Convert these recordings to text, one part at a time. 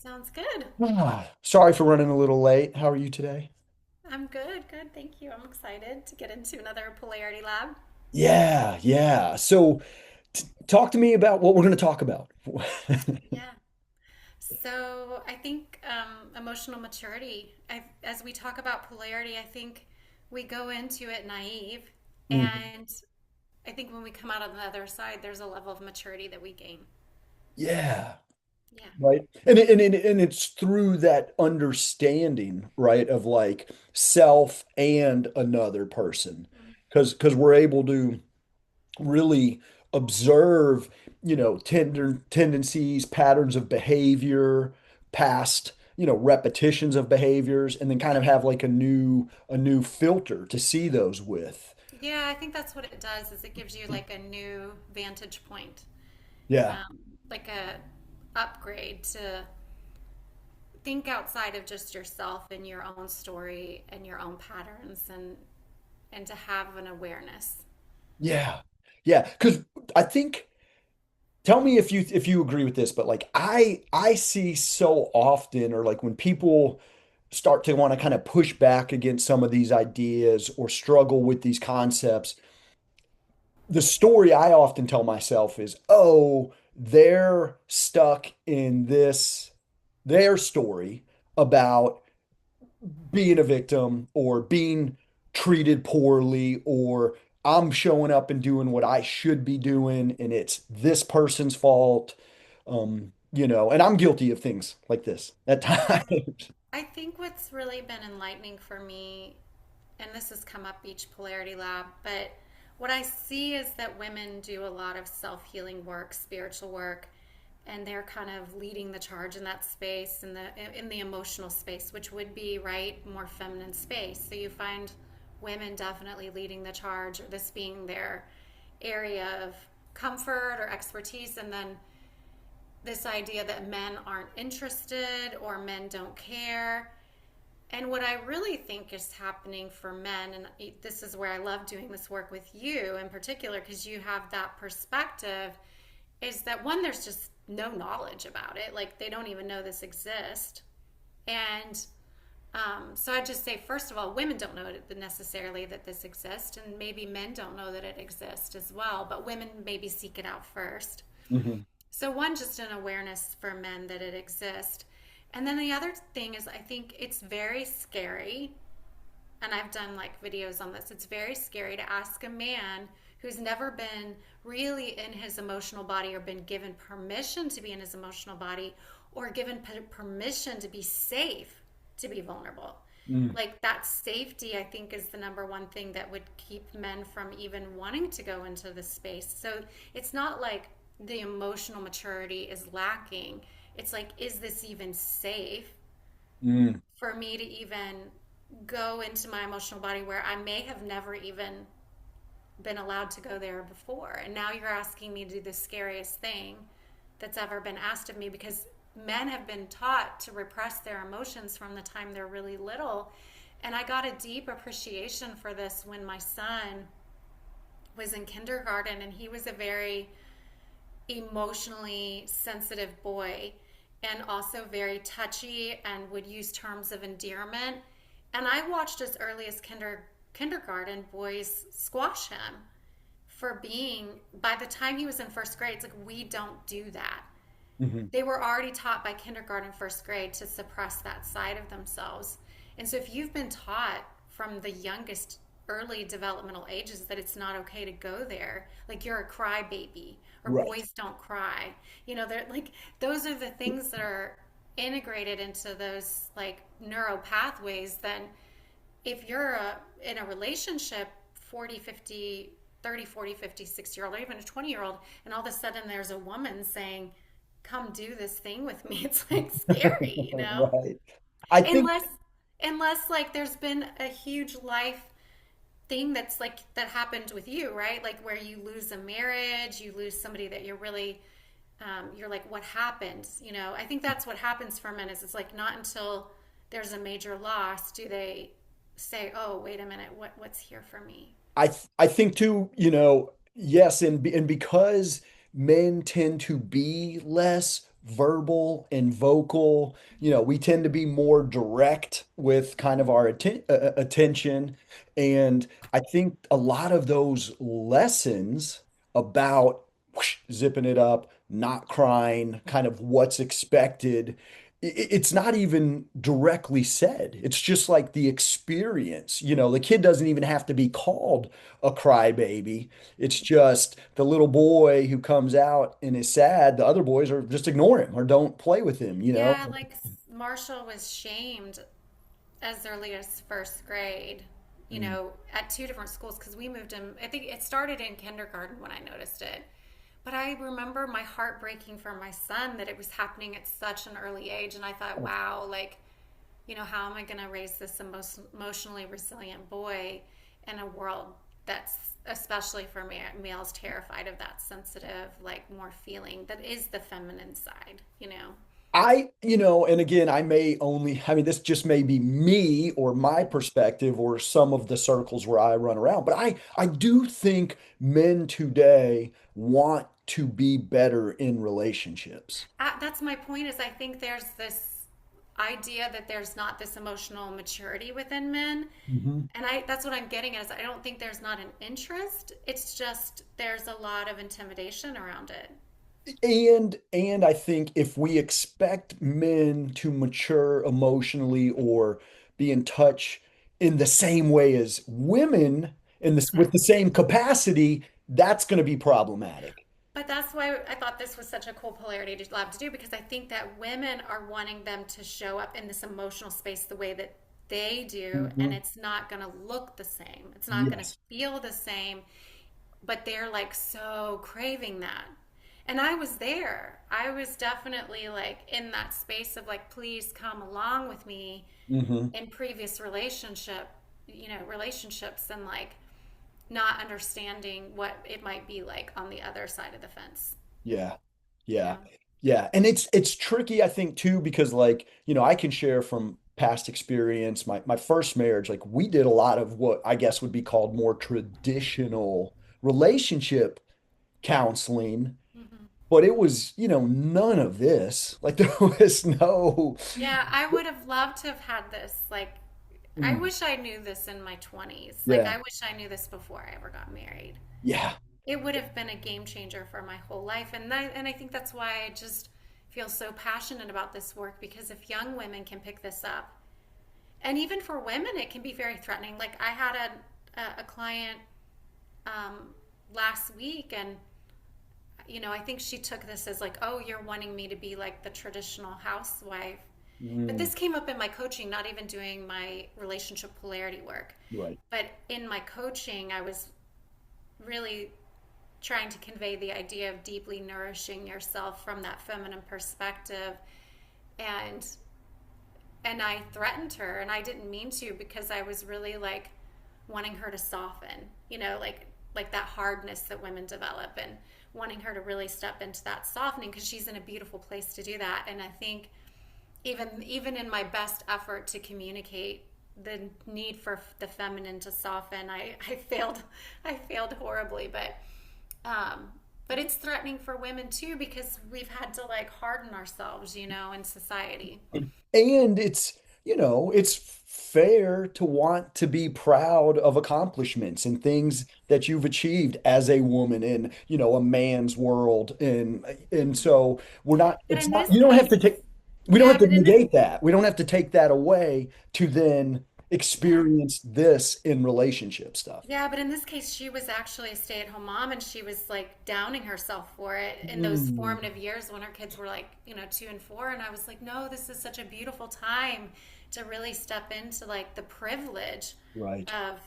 Sounds good. Sorry for running a little late. How are you today? I'm good, good. Thank you. I'm excited to get into another Polarity Lab. Yeah, yeah. So, talk to me about what we're going to talk about. Yeah. So I think emotional maturity, as we talk about polarity, I think we go into it naive. Mhm. And I think when we come out on the other side, there's a level of maturity that we gain. Yeah, Yeah. right. And it's through that understanding, right, of like self and another person, because we're able to really observe, tendencies, patterns of behavior, past, repetitions of behaviors, and then kind of have like a new filter to see those with. Yeah, I think that's what it does is it gives you like a new vantage point, Yeah. um, like a upgrade to think outside of just yourself and your own story and your own patterns and to have an awareness. Yeah. Yeah. Because I think, tell me if you agree with this, but like I see so often, or like when people start to want to kind of push back against some of these ideas or struggle with these concepts, the story I often tell myself is, oh, they're stuck in their story about being a victim or being treated poorly, or I'm showing up and doing what I should be doing and it's this person's fault. And I'm guilty of things like this at Yeah. times. I think what's really been enlightening for me, and this has come up each polarity lab, but what I see is that women do a lot of self healing work, spiritual work, and they're kind of leading the charge in that space, in the emotional space, which would be right more feminine space. So you find women definitely leading the charge, or this being their area of comfort or expertise, and then this idea that men aren't interested or men don't care. And what I really think is happening for men, and this is where I love doing this work with you in particular, because you have that perspective, is that one, there's just no knowledge about it. Like they don't even know this exists. And so I just say, first of all, women don't know necessarily that this exists, and maybe men don't know that it exists as well, but women maybe seek it out first. Mhm. So, one, just an awareness for men that it exists. And then the other thing is, I think it's very scary, and I've done like videos on this. It's very scary to ask a man who's never been really in his emotional body or been given permission to be in his emotional body or given permission to be safe to be vulnerable. Mm. Like that safety, I think, is the number one thing that would keep men from even wanting to go into this space. So it's not like the emotional maturity is lacking. It's like, is this even safe Mm. for me to even go into my emotional body where I may have never even been allowed to go there before? And now you're asking me to do the scariest thing that's ever been asked of me because men have been taught to repress their emotions from the time they're really little. And I got a deep appreciation for this when my son was in kindergarten and he was a very emotionally sensitive boy and also very touchy and would use terms of endearment. And I watched as early as kindergarten boys squash him for being, by the time he was in first grade, it's like, we don't do that. Mhm. They were already taught by kindergarten, first grade to suppress that side of themselves. And so if you've been taught from the youngest early developmental ages that it's not okay to go there, like you're a crybaby or Right. boys don't cry, they're like, those are the things that are integrated into those like neural pathways. Then if you're in a relationship 40, 50, 30, 40, 50, 60 year old or even a 20-year old, and all of a sudden there's a woman saying, come do this thing with me, it's like scary, Right. I think unless like there's been a huge life thing that's like that happened with you, right? Like where you lose a marriage, you lose somebody that you're really you're like, what happened? I think that's what happens for men is it's like not until there's a major loss do they say, oh, wait a minute, what's here for me? I think too, yes, and because men tend to be less verbal and vocal. We tend to be more direct with kind of our attention. And I think a lot of those lessons about whoosh, zipping it up, not crying, kind of what's expected, it's not even directly said. It's just like the experience. The kid doesn't even have to be called a crybaby. It's just the little boy who comes out and is sad. The other boys are just ignore him or don't play with him. Yeah, like Marshall was shamed as early as first grade, Mm. at two different schools because we moved him. I think it started in kindergarten when I noticed it. But I remember my heart breaking for my son that it was happening at such an early age. And I thought, wow, like, how am I going to raise this emotionally resilient boy in a world that's, especially for males, terrified of that sensitive, like more feeling that is the feminine side. And again, I mean, this just may be me or my perspective or some of the circles where I run around, but I do think men today want to be better in relationships. That's my point is I think there's this idea that there's not this emotional maturity within men. Mhm. And that's what I'm getting at is I don't think there's not an interest. It's just there's a lot of intimidation around it. And I think if we expect men to mature emotionally or be in touch in the same way as women in this with the same capacity, that's going to be problematic. But that's why I thought this was such a cool polarity lab to do because I think that women are wanting them to show up in this emotional space the way that they do, and Mhm. it's not going to look the same. It's not going to Yes. feel the same, but they're like so craving that. And I was there. I was definitely like in that space of like, please come along with me Hmm. in previous relationships and like not understanding what it might be like on the other side of the fence, Yeah. you Yeah. know? Yeah. And it's tricky, I think, too, because like, I can share from past experience, my first marriage, like we did a lot of what I guess would be called more traditional relationship counseling, Hmm. but it was, none of this. Like there was no. Yeah, I would have loved to have had this. Like, I Mm. wish I knew this in my 20s. Like, Yeah. I wish I knew this before I ever got married. Yeah. It would have been a game changer for my whole life. And I think that's why I just feel so passionate about this work because if young women can pick this up, and even for women, it can be very threatening. Like, I had a client um, last week, and I think she took this as like, oh, you're wanting me to be like the traditional housewife. But Mm. this came up in my coaching, not even doing my relationship polarity work. Right. But in my coaching, I was really trying to convey the idea of deeply nourishing yourself from that feminine perspective. And I threatened her and I didn't mean to because I was really like wanting her to soften, like that hardness that women develop and wanting her to really step into that softening because she's in a beautiful place to do that. And I think even in my best effort to communicate the need for the feminine to soften, I failed horribly, um, but it's threatening for women too because we've had to like harden ourselves, in society. And it's fair to want to be proud of accomplishments and things that you've achieved as a woman in, a man's world. And Mhm. so we're not, But it's in not, this you don't have case, to take, we don't yeah, have to but in this, negate that. We don't have to take that away to then yeah. experience this in relationship stuff. Yeah, but in this case, she was actually a stay-at-home mom, and she was like downing herself for it in those Mm. formative years when her kids were like, 2 and 4. And I was like, no, this is such a beautiful time to really step into like the privilege Right. of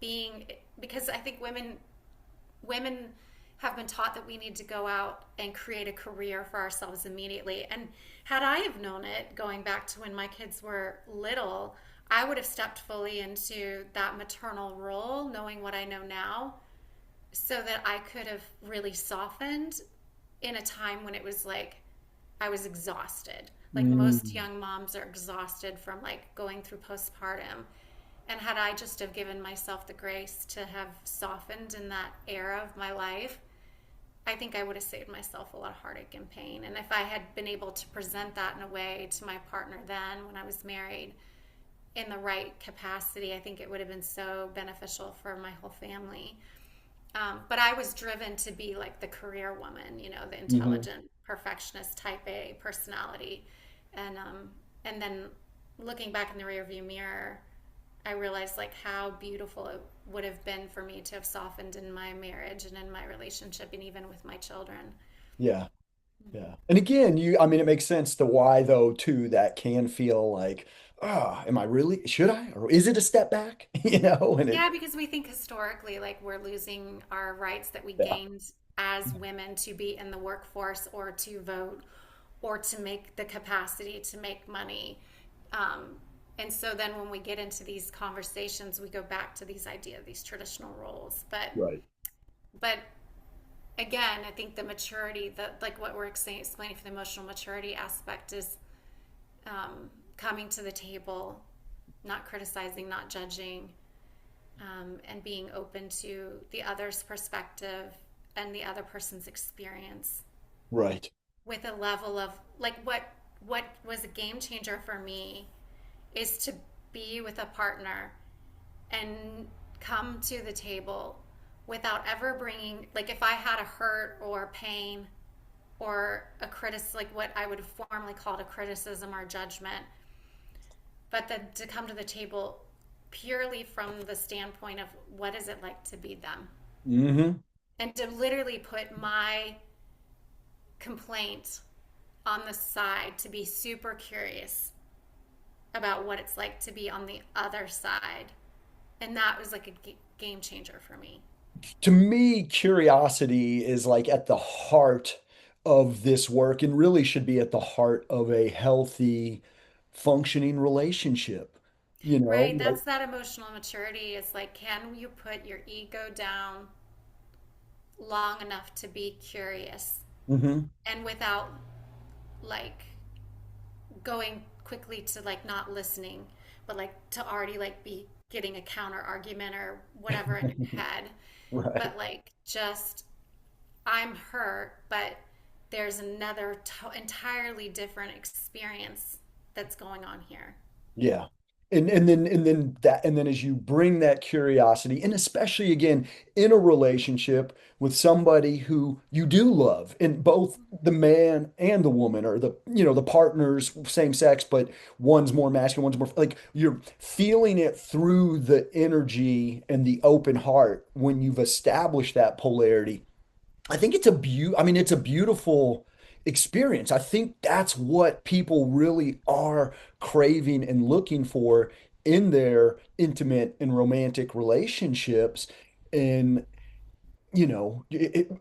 being, because I think women have been taught that we need to go out and create a career for ourselves immediately. And had I have known it going back to when my kids were little, I would have stepped fully into that maternal role, knowing what I know now, so that I could have really softened in a time when it was like I was exhausted. Like most Mm. young moms are exhausted from like going through postpartum. And had I just have given myself the grace to have softened in that era of my life, I think I would have saved myself a lot of heartache and pain. And if I had been able to present that in a way to my partner then when I was married in the right capacity, I think it would have been so beneficial for my whole family. But I was driven to be like the career woman, you know, the Hmm. intelligent perfectionist type A personality. And then looking back in the rearview mirror, I realized like how beautiful it would have been for me to have softened in my marriage and in my relationship and even with my children. Yeah. Yeah. And again, I mean, it makes sense to why though, too, that can feel like, ah, am I really, should I, or is it a step back? And Yeah, because we think historically like we're losing our rights that we yeah, gained as women to be in the workforce or to vote or to make the capacity to make money. Um, and so then when we get into these conversations, we go back to these ideas, these traditional roles. right. But again, I think the maturity, the like what we're explaining for the emotional maturity aspect is coming to the table, not criticizing, not judging, and being open to the other's perspective and the other person's experience Right. with a level of like what was a game changer for me is to be with a partner and come to the table without ever bringing like if I had a hurt or pain or a like what I would formally call a criticism or judgment, but then to come to the table purely from the standpoint of what is it like to be them Hmm. and to literally put my complaint on the side to be super curious about what it's like to be on the other side. And that was like a game changer for me. To me, curiosity is like at the heart of this work and really should be at the heart of a healthy, functioning relationship. Right? Like, That's that emotional maturity. It's like, can you put your ego down long enough to be curious hmm. and without like going quickly to like not listening, but like to already like be getting a counter argument or whatever in your head. Right. But like just I'm hurt, but there's another entirely different experience that's going on here. Yeah. And then as you bring that curiosity, and especially again in a relationship with somebody who you do love, and both the man and the woman or the partners, same sex, but one's more masculine, one's more like you're feeling it through the energy and the open heart when you've established that polarity. I think I mean, it's a beautiful experience. I think that's what people really are craving and looking for in their intimate and romantic relationships. And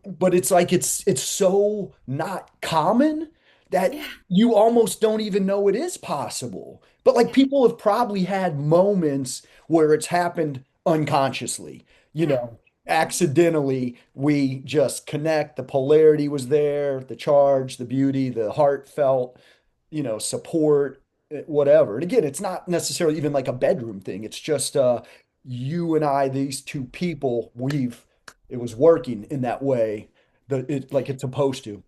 but it's like it's so not common that Yeah, you almost don't even know it is possible. But like yeah, people have probably had moments where it's happened unconsciously, yeah. Hmm. accidentally we just connect, the polarity was there, the charge, the beauty, the heartfelt, support, whatever. And again, it's not necessarily even like a bedroom thing. It's just you and I, these two people, it was working in that way, like it's supposed to.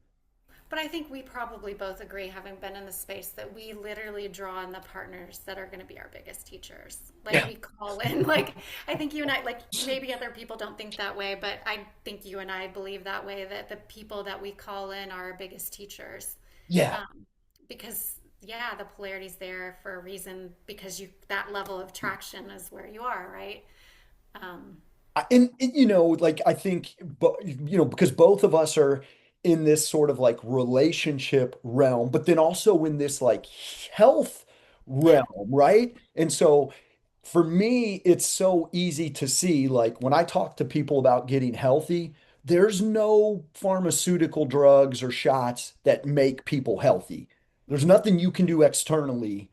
But I think we probably both agree, having been in the space, that we literally draw in the partners that are going to be our biggest teachers. Like Yeah. we call in, like I think you and I, like maybe other people don't think that way, but I think you and I believe that way that the people that we call in are our biggest teachers. Yeah. Um, because yeah, the polarity's there for a reason because you that level of traction is where you are, right? Um, Like I think, but because both of us are in this sort of like relationship realm, but then also in this like health yeah, realm, right? And so for me, it's so easy to see, like when I talk to people about getting healthy, there's no pharmaceutical drugs or shots that make people healthy. There's mm-hmm. nothing you can do externally.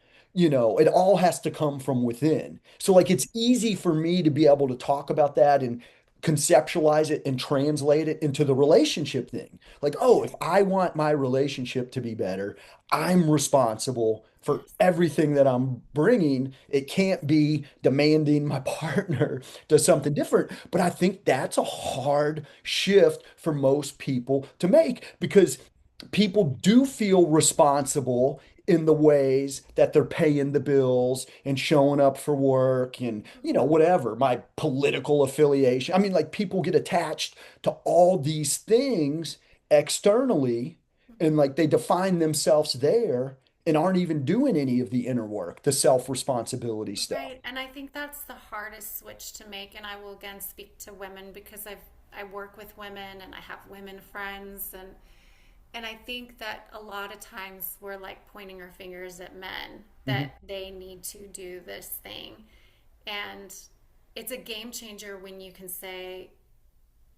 It all has to come from within. So like it's easy for me to be able to talk about that and conceptualize it and translate it into the relationship thing. Like, oh, if I want my relationship to be better, I'm responsible for Yes. everything that I'm bringing. It can't be demanding my partner does something different. But I think that's a hard shift for most people to make because people do feel responsible in the ways that they're paying the bills and showing up for work and, whatever, my political affiliation. I mean, like people get attached to all these things externally and like they define themselves there and aren't even doing any of the inner work, the self-responsibility stuff. Right. And I think that's the hardest switch to make. And I will again speak to women because I work with women and I have women friends and I think that a lot of times we're like pointing our fingers at men Mhm. that they need to do this thing. And it's a game changer when you can say,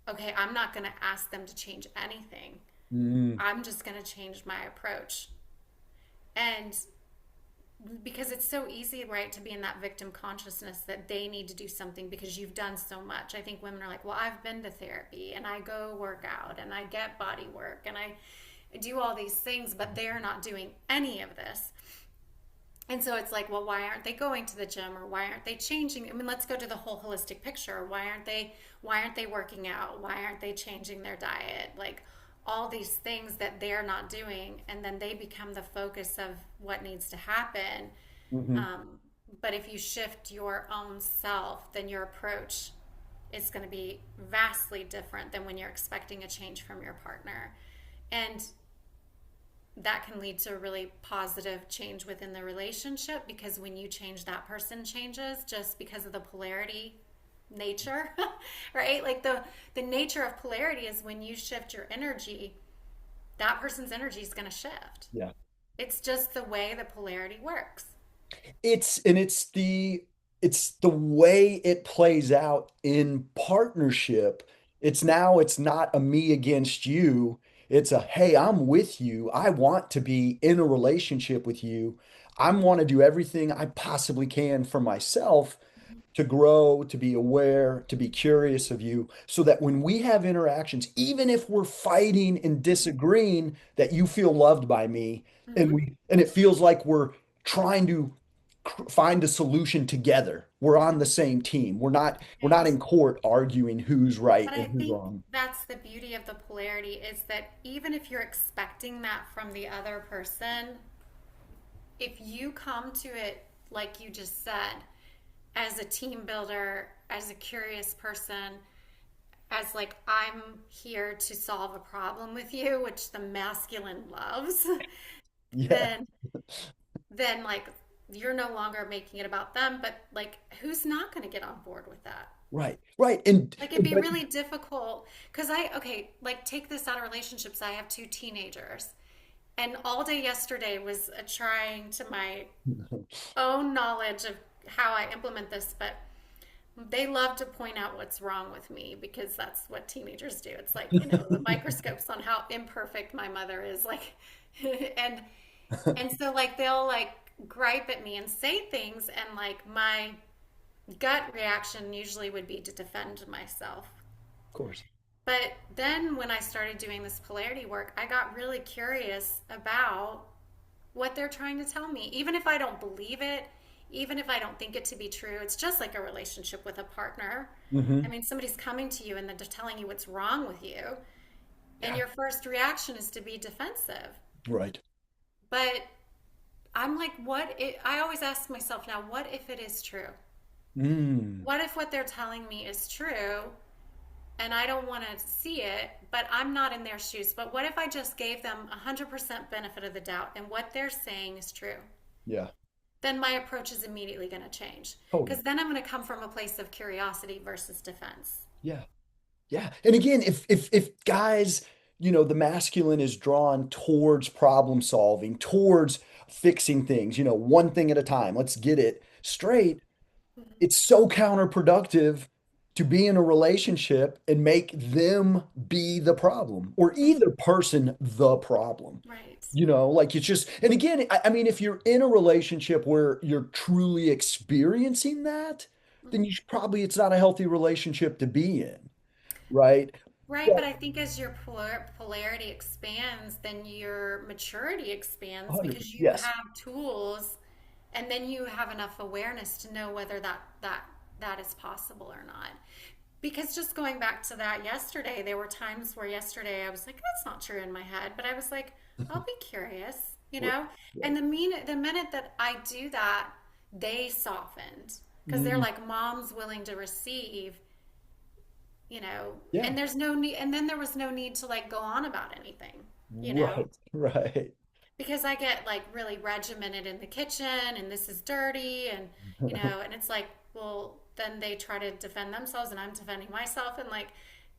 okay, I'm not going to ask them to change anything. Mm. I'm just going to change my approach. And because it's so easy, right, to be in that victim consciousness that they need to do something because you've done so much. I think women are like, well, I've been to therapy and I go work out and I get body work and I do all these things, but they're not doing any of this. And so it's like, well, why aren't they going to the gym or why aren't they changing? I mean, let's go to the whole holistic picture. Why aren't they working out? Why aren't they changing their diet? Like all these things that they're not doing and then they become the focus of what needs to happen. Mhm. Um, but if you shift your own self, then your approach is going to be vastly different than when you're expecting a change from your partner. And that can lead to a really positive change within the relationship because when you change, that person changes just because of the polarity nature, right? Like the nature of polarity is when you shift your energy, that person's energy is going to shift. Yeah. It's just the way the polarity works. It's the way it plays out in partnership. It's not a me against you. It's a hey, I'm with you. I want to be in a relationship with you. I want to do everything I possibly can for myself to grow, to be aware, to be curious of you, so that when we have interactions, even if we're fighting and disagreeing, that you feel loved by me Mm-hmm. and it feels like we're trying to find a solution together. We're on the same team. We're not Right. in court arguing who's right But I and who's think wrong. that's the beauty of the polarity is that even if you're expecting that from the other person, if you come to it like you just said, as a team builder, as a curious person, as like I'm here to solve a problem with you, which the masculine loves, Yeah, then like you're no longer making it about them, but like who's not going to get on board with that? right, right. And Like it'd be but really difficult because okay, like take this out of relationships. I have two teenagers, and all day yesterday was a trying to my own knowledge of how I implement this, but they love to point out what's wrong with me because that's what teenagers do. It's like, the microscopes on how imperfect my mother is. Like, and, and so like they'll like gripe at me and say things, and like my gut reaction usually would be to defend myself. of course. But then when I started doing this polarity work, I got really curious about what they're trying to tell me. Even if I don't believe it, even if I don't think it to be true, it's just like a relationship with a partner. I Hmm. mean, somebody's coming to you and then they're telling you what's wrong with you, and Yeah, your first reaction is to be defensive. right. But I'm like, I always ask myself now, what if it is true? Mm. What if what they're telling me is true and I don't want to see it, but I'm not in their shoes? But what if I just gave them 100% benefit of the doubt and what they're saying is true? Yeah, Then my approach is immediately going to change totally. because then I'm going to come from a place of curiosity versus defense. Yeah. Yeah. And again, if guys, the masculine is drawn towards problem solving, towards fixing things, one thing at a time, let's get it straight. Mhm. It's so counterproductive to be in a relationship and make them be the problem or Right, either person the problem. right. Like it's just, and again, I mean, if you're in a relationship where you're truly experiencing that, then Mhm. it's not a healthy relationship to be in. right? Right, but Well, I think as your polarity expands, then your maturity expands 100, because you yes. have tools, and then you have enough awareness to know whether that is possible or not. Because just going back to that yesterday, there were times where yesterday I was like, that's not true in my head, but I was like, I'll be curious, you Right, know? And right. the minute that I do that, they softened because they're Mhm. like, mom's willing to receive, you know, Yeah, and there's no need, and then there was no need to like go on about anything, you know, right, right. because I get like really regimented in the kitchen and this is dirty and, you know, and it's like, well, then they try to defend themselves and I'm defending myself and like,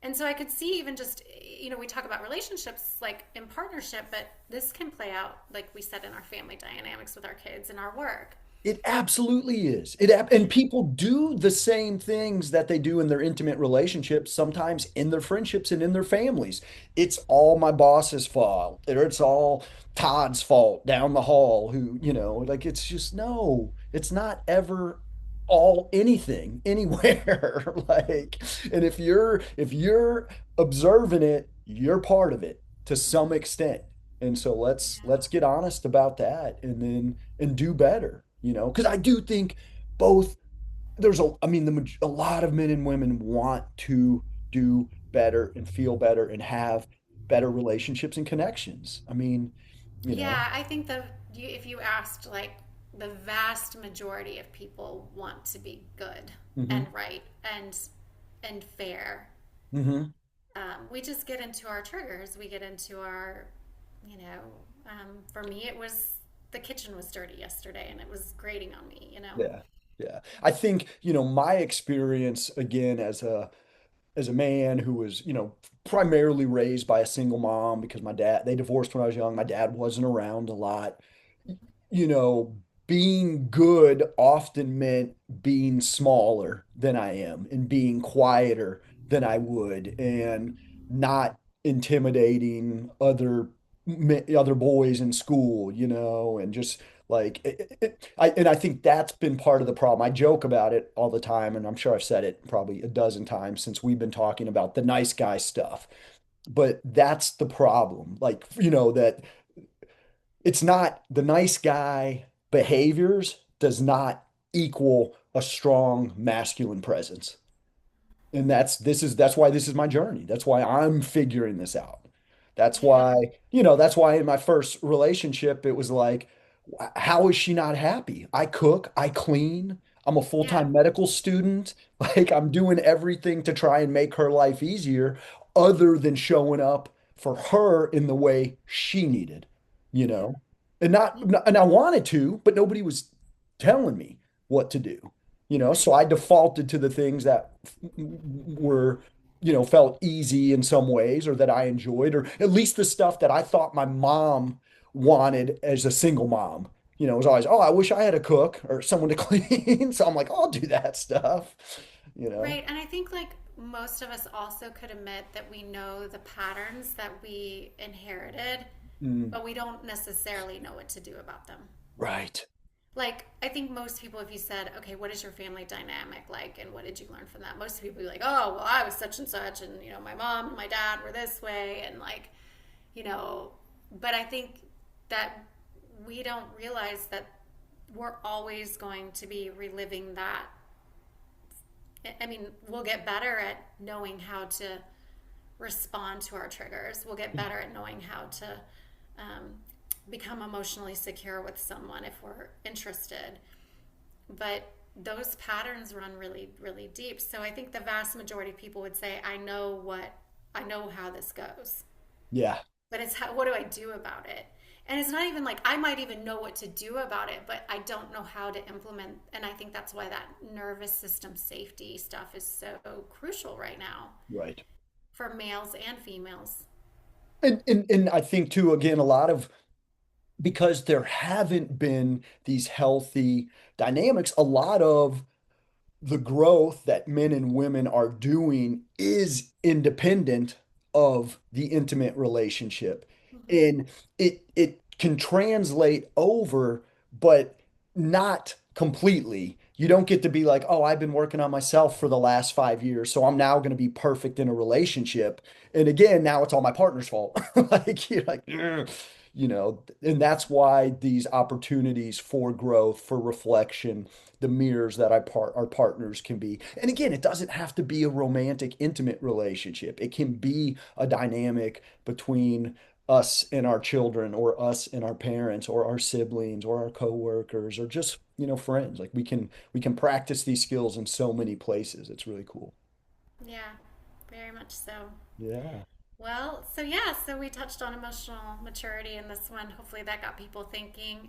and so I could see even just, you know, we talk about relationships like in partnership, but this can play out, like we said, in our family dynamics with our kids and our work. It absolutely is. And people do the same things that they do in their intimate relationships, sometimes in their friendships and in their families. It's all my boss's fault, or it's all Todd's fault down the hall, who, like it's just no, it's not ever all anything anywhere. Like, and if you're observing it, you're part of it to some extent. And so let's get honest about that and do better, because I do think both I mean, a lot of men and women want to do better and feel better and have better relationships and connections. I mean, you know, Yeah, I think if you asked like the vast majority of people want to be good and hmm right and fair. hmm We just get into our triggers. We get into our, for me, it was the kitchen was dirty yesterday and it was grating on me, you know? yeah, yeah. I think, my experience again as a man who was, primarily raised by a single mom because they divorced when I was young. My dad wasn't around a lot. You know, being good often meant being smaller than I am and being quieter than I would and not intimidating other boys in school, and just like I think that's been part of the problem. I joke about it all the time, and I'm sure I've said it probably a dozen times since we've been talking about the nice guy stuff. But that's the problem. Like, that it's not the nice guy behaviors does not equal a strong masculine presence. And that's why this is my journey. That's why I'm figuring this out. That's Yeah, why, that's why in my first relationship it was like, how is she not happy? I cook, I clean, I'm a yeah, full-time medical student. Like I'm doing everything to try and make her life easier other than showing up for her in the way she needed, you yeah, know? And I wanted to, but nobody was telling me what to do. So right. I defaulted to the things that were, felt easy in some ways or that I enjoyed, or at least the stuff that I thought my mom wanted as a single mom. It was always, oh, I wish I had a cook or someone to clean. So I'm like, I'll do that stuff, you know? Right. And I think like most of us also could admit that we know the patterns that we inherited, Mm, but we don't necessarily know what to do about them. right. Like, I think most people, if you said, okay, what is your family dynamic like and what did you learn from that? Most people be like, oh, well, I was such and such, and, you know, my mom and my dad were this way, and like, you know, but I think that we don't realize that we're always going to be reliving that. I mean, we'll get better at knowing how to respond to our triggers. We'll get better at knowing how to um, become emotionally secure with someone if we're interested. But those patterns run really, really deep. So I think the vast majority of people would say, I know how this goes. Yeah. But it's what do I do about it? And it's not even like I might even know what to do about it, but I don't know how to implement. And I think that's why that nervous system safety stuff is so crucial right now Right. for males and females. And I think too, again, a lot of because there haven't been these healthy dynamics, a lot of the growth that men and women are doing is independent of the intimate relationship. Mm-hmm. And it can translate over, but not completely. You don't get to be like, oh, I've been working on myself for the last 5 years, so I'm now going to be perfect in a relationship. And again, now it's all my partner's fault. Like, you're like, "Ugh," and that's why these opportunities for growth, for reflection, the mirrors that our partners can be. And again, it doesn't have to be a romantic, intimate relationship. It can be a dynamic between us and our children, or us and our parents, or our siblings, or our coworkers, or just, friends. Like we can practice these skills in so many places. It's really cool. Yeah, very much so. Yeah. Well, so yeah, so we touched on emotional maturity in this one. Hopefully that got people thinking,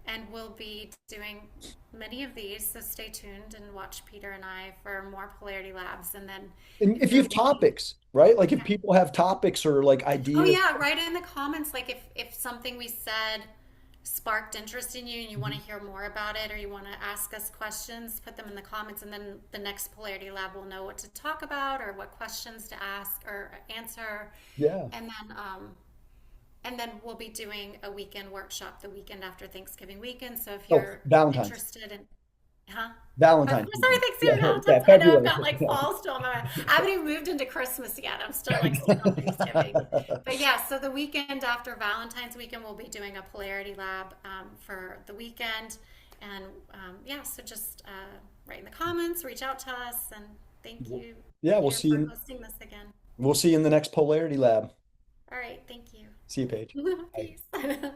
and we'll be doing many of these. So stay tuned and watch Peter and I for more polarity labs. And then And if if you you're have looking, topics, right? Like if yeah. people have topics or like Oh ideas. yeah, write it in the comments. Like if something we said sparked interest in you and you want to Mhm. hear more about it or you want to ask us questions, put them in the comments, and then the next polarity lab will know what to talk about or what questions to ask or answer. Yeah. And then we'll be doing a weekend workshop the weekend after Thanksgiving weekend. So if Oh, you're Valentine's. interested in, huh? Valentine's Sorry, weekend. Yeah, Thanksgiving, yeah, Valentine's. I know I've February. got like fall still in my mind. I haven't even moved into Christmas yet. I'm still like stuck on Thanksgiving. But yeah, so the weekend after Valentine's weekend, we'll be doing a polarity lab for the weekend. And yeah, so just write in the comments, reach out to us, and thank you, Yeah, we'll Peter, see for you. hosting this again. We'll see you in the next Polarity Lab. All right, thank See you, Paige. you. Bye. Peace.